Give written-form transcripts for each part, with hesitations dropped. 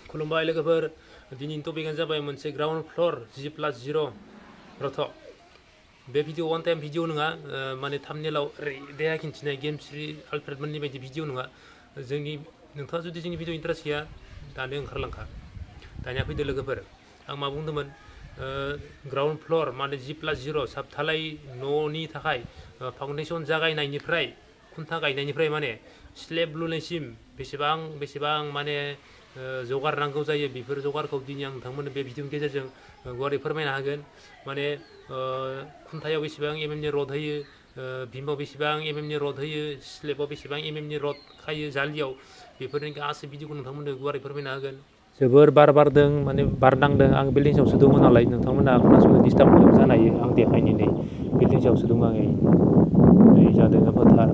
खुलुमबाय लोगोफोर दिनैनि टपिकआनो जाबाय मोनसे ग्राउन्ड फ्लोर G+0 रथ बे भिडिअ वान टाइम भिडिअ नङा माने थाम्बनेलाव देहा खिन्थिनाय गेम श्री आलफ्रेड मोननि बायदि भिडिअ नङा जोंनि नोंथाङा जुदि जोंनि भिडिअ इन्टारेस्ट गैया दानो ओंखारलांखा दानिया फैदो लोगोफोर आं मा बुंदोंमोन ग्राउन्ड फ्लोर माने G+0 साबथालाय न'नि थाखाय फाउन्डेसन जागायनायनिफ्राय खुन्था गायनायनिफ्राय माने स्लेब लुनायसिम बेसेबां माने जगार नांगौ जायो बेफोर जगारखौ दिनै आं नोंथांमोननो बे भिडिअनि गेजेरजों गुवारै फोरमायनो हागोन माने खुन्थायाव बेसेबां एमएमनि रड होयो भिमाव बेसेबां एमएमनि रड होयो स्लेबाव बेसेबां एमएमनि रड खायो जालियाव बेफोरनि गासै भिडिअखौ नोंथांमोननो गुवारै फोरमायनो हागोन जोबोर बार बारदों माने बार नांदों आं बिल्डिं सायावसो दङ नालाय नोंथांमोना खोनासंनो डिस्टार्ब जानो हायो आं देखायनि नै बिल्डिं सायावसो दङ आङो नै जादों फोथार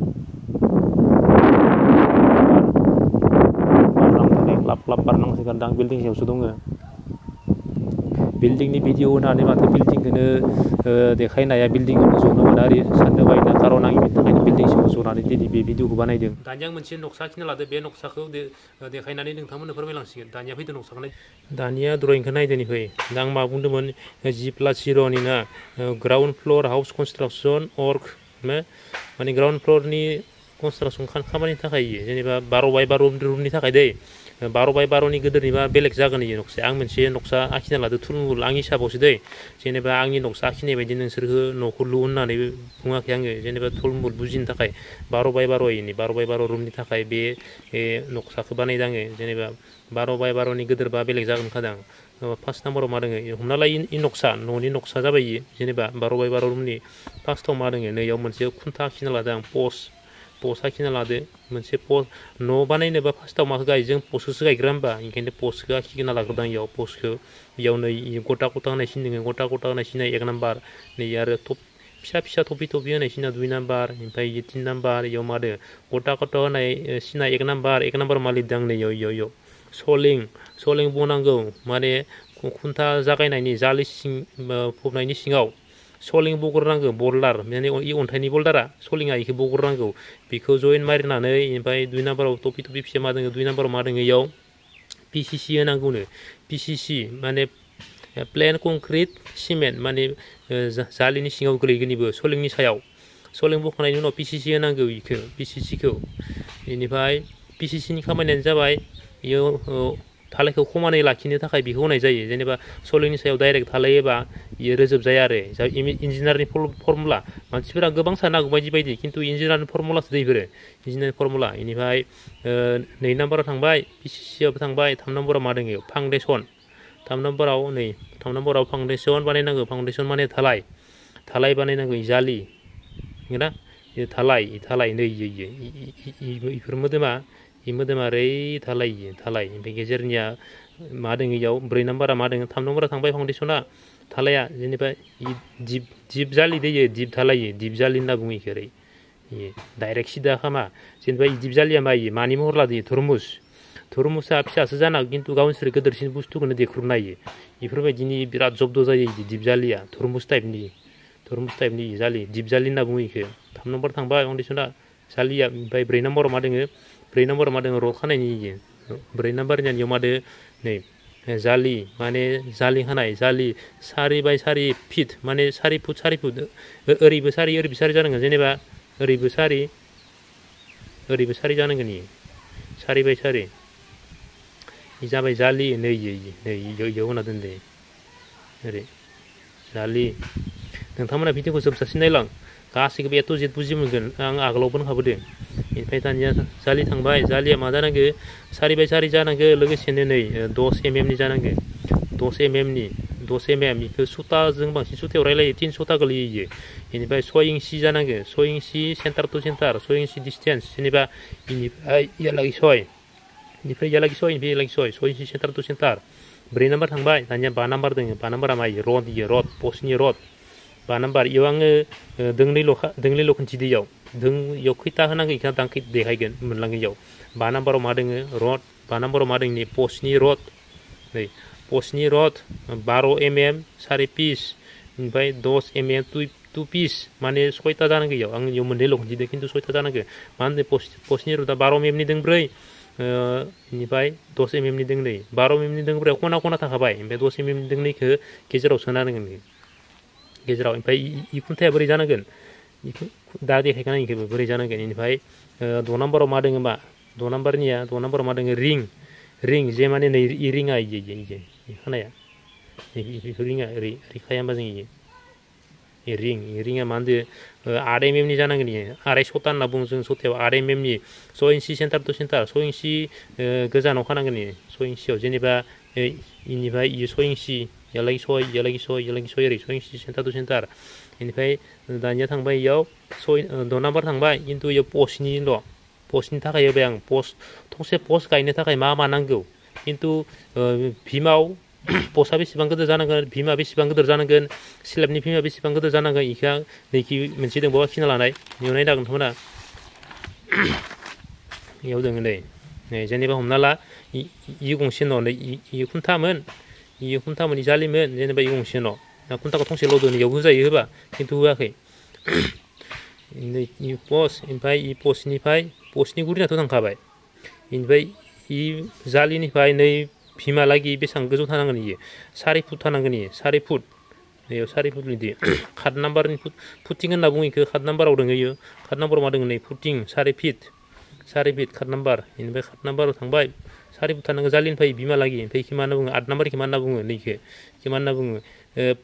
लाब बारनांसिगोन आं बिल्डिं सायावसो दङ बिल्डिंनि भिडिअ होनानै माथो बिल्डिंखौनो देखायनो हाया बिल्डिंआवनो जनो मोना ओरै साननो बायना खारन आं बेनि थाखायनो बिल्डिं सायाव जनानै दिनै बे भिडिअखौ बानायदों दानिया आं मोनसे नक्सा आखिना लादो बे नक्साखौ देखायनानै नोंथांमोननो फोरमायलांसिगोन दानिया फैदो नक्साखौ नाय दानिया ड्रयिंखौ नायदोनिफ्राय दा आं मा बुंदोंमोन G+0 ना ground floor house construction work माने ग्राउन्ड फ्लोरनि कनस्ट्राक्सन खामानिनि थाखाय जेनेबा 12x12 रुमनि थाखाय दै 12x12नि गोदोरनिबा बेलेग जागोन इयो नक्साया आं मोनसे नक्सा आखिना लादो थुलमुल आंनि हिसाबावसो दै जेनेबा आंनि नक्सा आखिनाय बायदि नोंसोरखौ न'खौ लु होननानै बुङाखै आङो जेनेबा थुलमुल बुजिनो थाखाय 12x12 रुमनि थाखाय बे नक्साखौ बानायदों आङो जेनेबा 12x12नि गोदोरबा बेलेग जागोन खादां फार्स्ट नाम्बाराव मा दङ हमना ला इ नक्सा न'नि नक्सा जाबाय इयो जेनेबा 12x12 रुमनि फार्स्टआव मा दङ नैयाव मोनसे खुन्था आखिना लादों आं पस्ट आखिना लादो मोनसे पस्ट न' बानायनोबा फार्स्टआव माखौ गायो जों पस्टखौसो गायग्रा होमबा ओंखायनो पस्टखौ आखिना लाग्रोदों इयाव पस्टखौ इयाव नै गथा होनाय सिन दङ गथा होनाय सिना 1 नाम्बार नै आरो फिसा थफि होनाय सिना 2 नाम्बार ओमफ्राय 3 नाम्बार इयाव मा दङ गथा होनाय सिना 1 नाम्बार मा लिरदों आं नै इयाव सलिं बनांगौ माने खुन्था जागायनायनि जालि सिं फबनायनि सिङाव सलिं बग्रोनांगौ बल्डार माने इ अन्थाइनि बल्डारा सलिंआ इखौ बग्रोनांगौ बेखौ जइन मारिनानै ओमफ्राय 2 नाम्बाराव थफि फिसा मा दङ 2 नाम्बाराव मा दङ इयाव PCC होनांगौनो PCC माने प्लेन कंक्रिट सिमेन्ट माने जालिनि सिङाव गोलैगोन इबो सलिंनि सायाव सलिं बखांनायनि उनाव PCC होनांगौ इखौ PCCखौ बेनिफ्राय PCCनि खामानियानो जाबाय इयो थालायखौ खमानै लाखिनो थाखाय बेखौ होनाय जायो जेनेबा सलिंनि सायाव डाइरेक्ट थालायोबा इयो रोजोब जाया आरो इन्जिनियारनि फर्मुला मानसिफोरा गोबां सानो हागौ बायदि खिन्थु इन्जिनियारनि फर्मुलासो दै इफोरो इन्जिनियारनि फर्मुला बेनिफ्राय 2 नाम्बाराव थांबाय PCCआवबो थांबाय 3 नाम्बाराव मा दङ फाउन्डेसन 3 नाम्बाराव फाउन्डेसन बानायनांगौ फाउन्डेसन माने थालाय बानायनांगौ जालि नंगौना थालाय नै इफोर मोदोमा ओरै थालाय ओमफ्राय गेजेरनिया मा दङ इयाव 4 नाम्बारा मा दङ 3 नाम्बाराव थांबाय फाउन्डेसना थालाया जेनेबा दिप जालि दैयो दिप थालायो दिप जालि होनना बुङो इखो ओरै डाइरेक्ट सिदा खामा जेनेबा दिप जालिया मानि महर लादोयो थुरमुसा फिसासो जाना खिन्थु गावसोर गोदोरसिन बुस्थुखौनो देख्रुबनो हायो बेफोरबायदिनि बिराद जब्द जायो दिप जालिया थुरमुस टाइपनि जालि दिप जालि होनना बुङो इखो 3 नाम्बार थांबाय फाउन्डेसना जालिया ओमफ्राय 4 नाम्बाराव मा दङ रड खानायनि 4 नाम्बारनियाव मा दङ नै जालि माने जालि खानाय जालि 4x4 फिट माने 4 फुट ओरैबो सारि जानांगोन जेनेबा ओरैबो सारि जानांगोन इयो 4x4 जाबाय जालि नै इयाव होना दोनदो ओरै जालि नोंथांमोना भिडिअखौ जोबजासिम नायलां गासैखौबो A to Z बुजि मोनगोन आं आगोलावबो होनखाबोदों ओमफ्राय दानिया जालि थांबाय जालिया मा जानांगौ 4x4 जानांगौ लोगोसेनो नै 10 mmनि जानांगौ 10 mm बेखौ सुताजों बांसिन सुतायाव रायलायो 3 सुता गोलैयो इयो बेनिफ्राय 6 इंसि जानांगौ 6 इंसि सेन्टार टु सेन्टार 6 इंसि डिसटेन्स जेनेबा बेनिफ्राय इयालागै 6 इंसि सेन्टार टु सेन्टार 4 नाम्बार थांबाय दानिया 5 नाम्बार दङ 5 नाम्बारा मा इयो रड पस्टनि रड 5 नाम्बार इयाव आङो दोंनैल' खिन्थिदो इयाव खैथा होनांगौ इखौ आं देखायगोन मोनलाङो इयाव 5 नाम्बाराव मा दङ रड 5 नाम्बाराव मा दङ नै पस्टनि रड 12 mm 4 पिस ओमफ्राय 10 mm 2 पिस माने 6था जानांगौ इयाव आं इयाव मोननैल' खिन्थिदो खिन्थु 6था जानांगौ मा होनदों पस्टनि रडा 12 mmनि दं 4 बेनिफ्राय 10 mm नि दोंनै 12 mm नि दोंब्रैयाव खना खना थाखाबाय ओमफ्राय 10 mm नि दोंनैखौ गेजेराव सोना होनांगोन गेजेराव ओमफ्राय इ खुन्थाया बोरै जानांगोन दा देखायखानाय इखौबो बोरै जानांगोन बेनिफ्राय 6 नाम्बाराव मा दोङो मा 6 नाम्बाराव मा दोङो रिं जे माने नै इ रिङा इ खानाया बेखौ रिङा ओरै खाया होमबा जों इ रिङा मा होनदो 8 mm नि जानांगोन इयो 2.5 सता होनना बुङो जों सतायाव 8 mm नि 6 इंसि सेन्टार टु सेन्टार 6 इंसि गोजानाव खानांगोन इयो 6 इंसियाव जेनेबा इनिफ्राय इयो 6 इंसि इयालागि 6 इयालागि 6 इयालागि 6 ओरै 6 इंसि सेन्टार टु सेन्टार बेनिफ्राय दानिया थांबाय इयाव 6 नाम्बार थांबाय खिन्थु इयाव पस्टनि थाखाय होबाय आं थंसे पस्ट गायनो थाखाय मा नांगौ खिन्थु भीमाव पस्टआ बेसेबां गिदिर जानांगोन भीमा बेसेबां गिदिर जानांगोन स्लेबनि भीमा बेसेबां गिदिर जानांगोन इखौ आं नैखि मोनसे दंबावो आखिना लानाय बेयाव नायनो हागोन नोंथांमोना इयाव दङ नै जेनेबा हमना ला इ गंसे न' नै इ खुन्थामोन इ जालिमोन जेनेबा इ गंसे न' खुन्थाखौ थंसेल' दोनो इयाव होजायो होबा खिन्थु होआखै इ पस्ट ओमफ्राय इ पस्टनि गुदिनाथ' थांखाबाय बेनिफ्राय इ जालिनिफ्राय नै भीमालागि बेसेबां गोजौ थानांगोन इयो 4 फुट थानांगोन इयो 4 फुट बेयाव 4 फुट बिदि 7 नाम्बारनि फुटिं होनना बुङो इखौ 7 नाम्बाराव दङ इयो 7 नाम्बाराव मा दङ नै फुटिं 4 फिट 7 नाम्बार बेनिफ्राय 7 नाम्बाराव थांबाय 4 फुट थानांगौ जालिनिफ्राय भीमालागि ओमफ्राय इखौ मा होनना बुङो 8 नाम्बारखौ मा होनना बुङो नैखौ मा होनना बुङो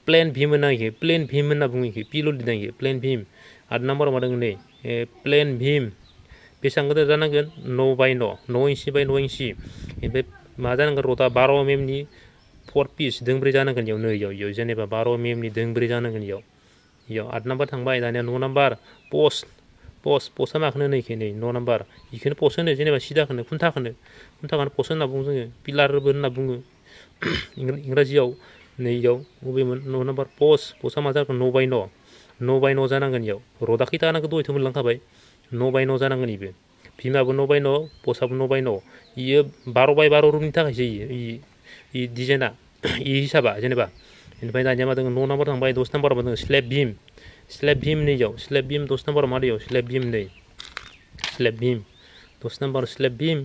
प्लेन भीम होनना बुङो इखौ पिल' लिरदों इयो प्लेन भीम 8 नाम्बाराव मा दङ नै प्लेन भीम बेसेबां गिदिर जानांगोन 9 इंसि बाय 9 इंसि ओमफ्राय मा जानांगोन रडआ 12 mm नि 4 पिस दोंब्रै जानांगोन इयाव नै इयाव जेनेबा 12 mm नि दोंब्रै जानांगोन इयाव 8 नाम्बार थांबाय दानिया 9 नाम्बार पस्टआ माखौनो नै 9 नाम्बार इखौनो पस्ट होनो जेनेबा सिदाखौनो खुन्थाखौनो पस्ट होनना बुङो जोङो पिलारबो होनना बुङो इंराजियाव नै इयाव बबेमोन 9 नाम्बार पस्टआ मा जागोन 9 बाय 9 जानांगोन इयाव रडआ खैथा जानांगोन दहायथ' मोनलांखाबाय 9 बाय 9 जानांगोन इबो भीमाबो 9 बाय 9 पस्टआबो 9 बाय 9 इयो 12 बाय 12 रुमनि थाखायसो इ डिजाइना इ हिसाबा जेनेबा बेनिफ्राय दानिया मा दङ 9 नाम्बार थांबाय 10 नाम्बाराव मा दङ स्लेब भीम नैयाव स्लेब भीम 10 नाम्बाराव मा दैयाव स्लेब भीम नै slab Bhim 10 number slab Bhim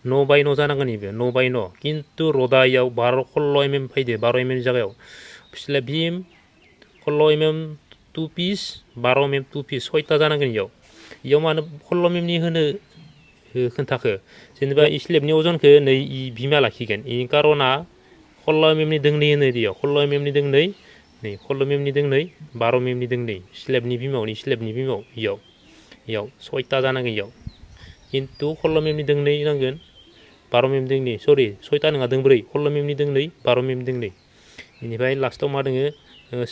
9 बाय 9 जानांगोन इबो 9 बाय 9 खिन्थु रडआ इयाव 16 mm फैदो 12 mm जागायाव स्लेब भीम 16 mm 2 पिस 12 mm 2 पिस 6था जानांगोन इयाव मानो 16 mm नि होनो खोन्थाखो जेनेबा इ स्लेबनि अजनखौ नै इ भीमा लाखिगोन इनि कारना 16 mm नि दोंनै होनो इयाव 16 mm नि दोंनै नै 16 mm नि दोंनै 12 mm नि दोंनै स्लेबनि भीमाव इयाव 6था जानांगोन इयाव खिन्थु 16 mm नि दोंनै नांगोन 12 mm दोंनै सरि 6था नङा दोंब्रै 16 mm नि दोंनै 12 mm दोंनै बेनिफ्राय लास्टाव मा दोङो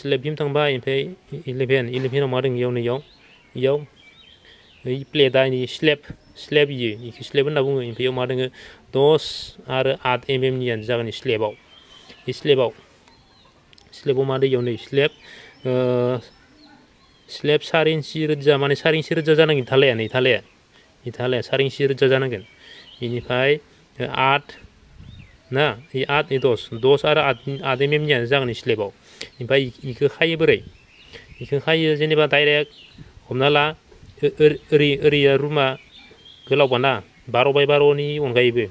स्लेब भीम थांबाय ओमफ्राय 11आव मा दङ इयाव प्लेटआ स्लेब इखौ स्लेब होनना बुङो ओमफ्राय इयाव मा दङ 10 आरो 8 mm नियानो जागोन स्लेबाव मा दैयाव नै स्लेब 4 इंसि रोजा माने 4 इंसि रोजा जानांगोन इथालाया 4 इंसि रोजा जानांगोन बेनिफ्राय 8 ना 10 आरो 8 mm नियानो जागोन स्लेबाव ओमफ्राय इखौ खायो बोरै इखौ खायो जेनेबा डाइरेक्ट हमना ला ओरै रुमा गोलावबा ना 12 बाय 12 नि अनगायैबो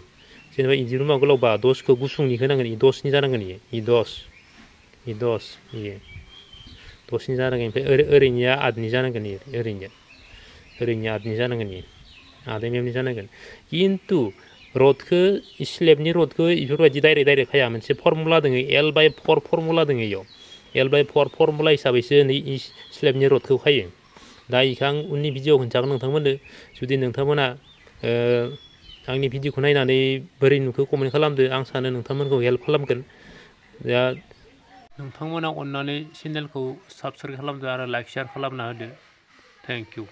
जेनेबा इदि रुमा गोलावबा 10खौ गुसुंनि होनांगोन इ 10नि जानांगोन इ 10 इयो 10नि जानांगोन ओमफ्राय ओरैनिया 8नि जानांगोन ओरैनिया 8नि जानांगोन 8 mm नि जानांगोन खिन्थु रडखौ स्लेबनि रडखौ इफोरबायदि डाइरेक्ट खाया मोनसे फर्मुला दङ L/4 फर्मुला दङ इयाव L/4 फर्मुला हिसाबैसो नै स्लेबनि रडखौ खायो दा इखौ आं उननि भिडिअ'आव खोन्थागोन नोंथांमोननो जुदि नोंथांमोना आंनि भिडिअ'खौ नायनानै बोरै नुखो कमेन्ट खालामदो आं सानो नोंथांमोनखौ हेल्प खालामगोन दा नोंथांमोना अननानै चेनेलखौ साबस्क्राइब खालामदो आरो लाइक शेयार खालामना होदो थेंक इउ